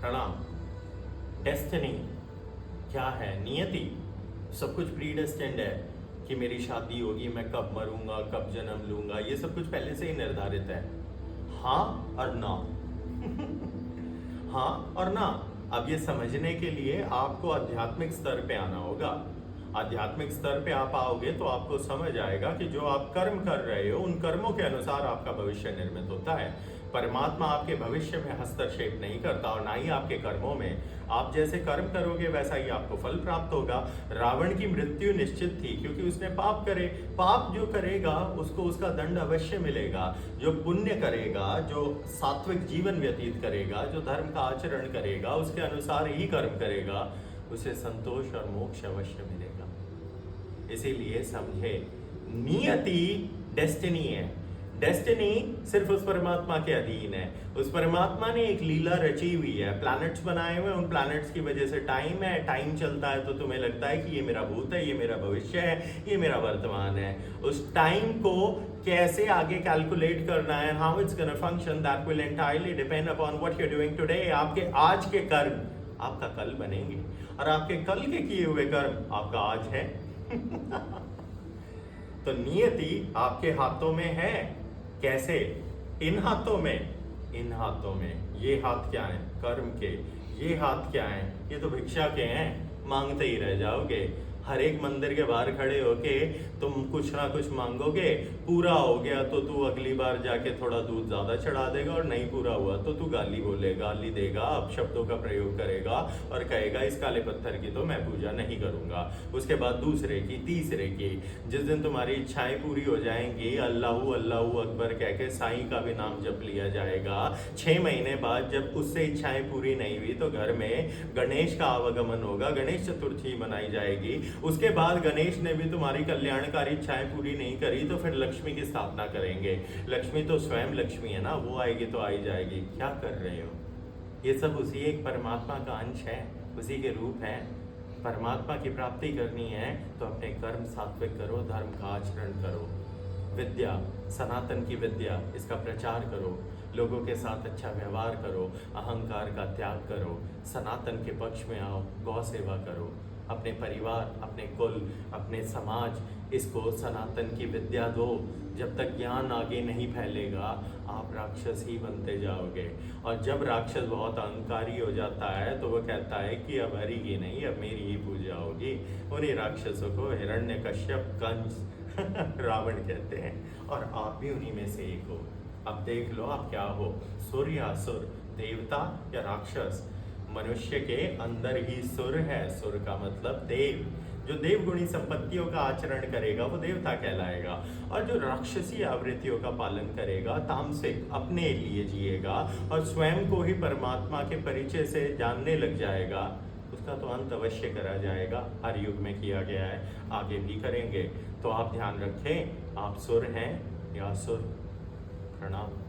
प्रणाम। डेस्टिनी क्या है? नियति। सब कुछ प्रीडेस्टिन्ड है कि मेरी शादी होगी, मैं कब मरूंगा, कब जन्म लूंगा, ये सब कुछ पहले से ही निर्धारित है। हाँ और ना। हाँ और ना। अब ये समझने के लिए आपको आध्यात्मिक स्तर पे आना होगा। आध्यात्मिक स्तर पे आप आओगे तो आपको समझ आएगा कि जो आप कर्म कर रहे हो, उन कर्मों के अनुसार आपका भविष्य निर्मित होता है। परमात्मा आपके भविष्य में हस्तक्षेप नहीं करता और ना ही आपके कर्मों में। आप जैसे कर्म करोगे वैसा ही आपको फल प्राप्त होगा। रावण की मृत्यु निश्चित थी क्योंकि उसने पाप करे। पाप जो करेगा उसको उसका दंड अवश्य मिलेगा। जो पुण्य करेगा, जो सात्विक जीवन व्यतीत करेगा, जो धर्म का आचरण करेगा, उसके अनुसार ही कर्म करेगा, उसे संतोष और मोक्ष अवश्य मिलेगा। इसीलिए समझे, नियति डेस्टिनी है। डेस्टिनी सिर्फ उस परमात्मा के अधीन है। उस परमात्मा ने एक लीला रची हुई है, प्लैनेट्स बनाए हुए, उन प्लैनेट्स की वजह से टाइम है। टाइम चलता है तो तुम्हें लगता है कि ये मेरा भूत है, ये मेरा भविष्य है, ये मेरा वर्तमान है। उस टाइम को कैसे आगे कैलकुलेट करना है, how it's gonna function, that will entirely depend upon what you are doing today. आपके आज के कर्म आपका कल बनेंगे और आपके कल के किए हुए कर्म आपका आज है। तो नियति आपके हाथों में है। कैसे? इन हाथों में। इन हाथों में। ये हाथ क्या है? कर्म के। ये हाथ क्या है? ये तो भिक्षा के हैं, मांगते ही रह जाओगे। हर एक मंदिर के बाहर खड़े होके तुम कुछ ना कुछ मांगोगे, पूरा हो गया तो तू अगली बार जाके थोड़ा दूध ज्यादा चढ़ा देगा, और नहीं पूरा हुआ तो तू गाली बोलेगा, गाली देगा, अपशब्दों का प्रयोग करेगा और कहेगा इस काले पत्थर की तो मैं पूजा नहीं करूंगा। उसके बाद दूसरे की, तीसरे की। जिस दिन तुम्हारी इच्छाएं पूरी हो जाएंगी, अल्लाहू अल्लाहू अकबर कह के साईं का भी नाम जप लिया जाएगा। 6 महीने बाद जब उससे इच्छाएं पूरी नहीं हुई तो घर में गणेश का आवागमन होगा, गणेश चतुर्थी मनाई जाएगी। उसके बाद गणेश ने भी तुम्हारी कल्याणकारी इच्छाएं पूरी नहीं करी तो फिर लक्ष्मी की स्थापना करेंगे। लक्ष्मी तो स्वयं लक्ष्मी है ना, वो आएगी तो आई जाएगी। क्या कर रहे हो? ये सब उसी एक परमात्मा का अंश है, उसी के रूप है। परमात्मा की प्राप्ति करनी है तो अपने कर्म सात्विक करो, धर्म का आचरण करो। विद्या, सनातन की विद्या, इसका प्रचार करो, लोगों के साथ अच्छा व्यवहार करो, अहंकार का त्याग करो, सनातन के पक्ष में आओ, गौ सेवा करो। अपने परिवार, अपने कुल, अपने समाज, इसको सनातन की विद्या दो। जब तक ज्ञान आगे नहीं फैलेगा आप राक्षस ही बनते जाओगे। और जब राक्षस बहुत अहंकारी हो जाता है तो वो कहता है कि अब हरि की नहीं, अब मेरी ही पूजा होगी। उन्हीं राक्षसों को हिरण्यकश्यप, कंस, रावण कहते हैं, और आप भी उन्हीं में से एक हो। अब देख लो आप क्या हो, सुर या असुर, देवता या राक्षस। मनुष्य के अंदर ही सुर है। सुर का मतलब देव। जो देवगुणी संपत्तियों का आचरण करेगा वो देवता कहलाएगा, और जो राक्षसी आवृत्तियों का पालन करेगा, तामसिक, अपने लिए जिएगा और स्वयं को ही परमात्मा के परिचय से जानने लग जाएगा, उसका तो अंत अवश्य करा जाएगा। हर युग में किया गया है, आगे भी करेंगे। तो आप ध्यान रखें, आप सुर हैं या असुर। प्रणाम।